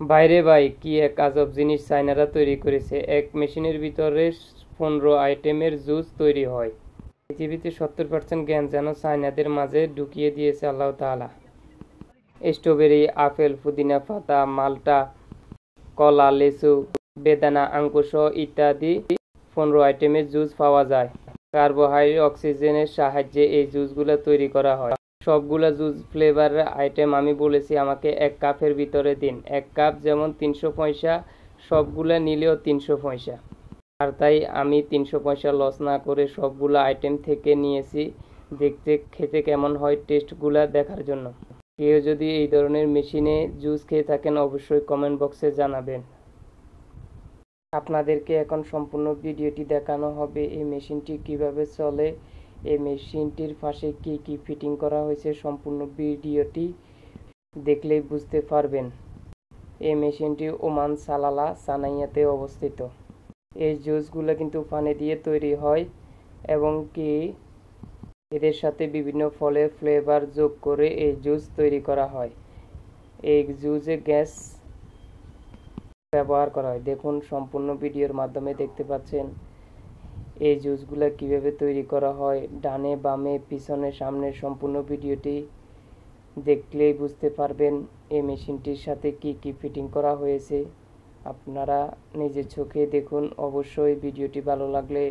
বাইরে ভাই, কি এক আজব জিনিস চাইনারা তৈরি করেছে! এক মেশিনের ভিতরে 15 আইটেমের জুস তৈরি হয়। পৃথিবীতে 70% জ্ঞান যেন চাইনাদের মাঝে ঢুকিয়ে দিয়েছে আল্লাহ তাআলা। স্ট্রবেরি, আপেল, পুদিনা পাতা, মাল্টা, কলা, লেচু, বেদানা, আঙ্গুর সহ ইত্যাদি 15 আইটেমের জুস পাওয়া যায়। কার্বোহাইড্রেট, অক্সিজেনের সাহায্যে এই জুসগুলো তৈরি করা হয়। সবগুলা জুস ফ্লেভারের আইটেম আমি বলেছি আমাকে 1 কাপের ভিতরে দিন। 1 কাপ যেমন 300 পয়সা, সবগুলা নিলেও 300 পয়সা। আর তাই আমি 300 পয়সা লস না করে সবগুলা আইটেম থেকে নিয়েছি, দেখতে খেতে কেমন হয় টেস্টগুলা দেখার জন্য। কেউ যদি এই ধরনের মেশিনে জুস খেয়ে থাকেন অবশ্যই কমেন্ট বক্সে জানাবেন। আপনাদেরকে এখন সম্পূর্ণ ভিডিওটি দেখানো হবে এই মেশিনটি কিভাবে চলে, এই মেশিনটির পাশে কি কি ফিটিং করা হয়েছে। সম্পূর্ণ ভিডিওটি দেখলেই বুঝতে পারবেন। এই মেশিনটি ওমান সালালা সানাইয়াতে অবস্থিত। এই জুসগুলো কিন্তু পানি দিয়ে তৈরি হয় এবং কি এদের সাথে বিভিন্ন ফলের ফ্লেভার যোগ করে এই জুস তৈরি করা হয়। এই জুসে গ্যাস ব্যবহার করা হয়। দেখুন, সম্পূর্ণ ভিডিওর মাধ্যমে দেখতে পাচ্ছেন এই জুসগুলো কিভাবে তৈরি করা হয়। ডানে বামে পিছনে সামনে সম্পূর্ণ ভিডিওটি দেখলেই বুঝতে পারবেন এই মেশিনটির সাথে কি কি ফিটিং করা হয়েছে। আপনারা নিজের চোখে দেখুন। অবশ্যই ভিডিওটি ভালো লাগলে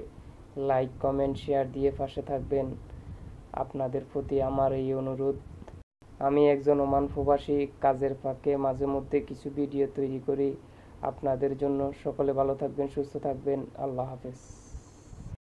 লাইক, কমেন্ট, শেয়ার দিয়ে পাশে থাকবেন। আপনাদের প্রতি আমার এই অনুরোধ। আমি একজন ওমান প্রবাসী, কাজের ফাঁকে মাঝে মধ্যে কিছু ভিডিও তৈরি করি আপনাদের জন্য। সকলে ভালো থাকবেন, সুস্থ থাকবেন। আল্লাহ হাফেজ।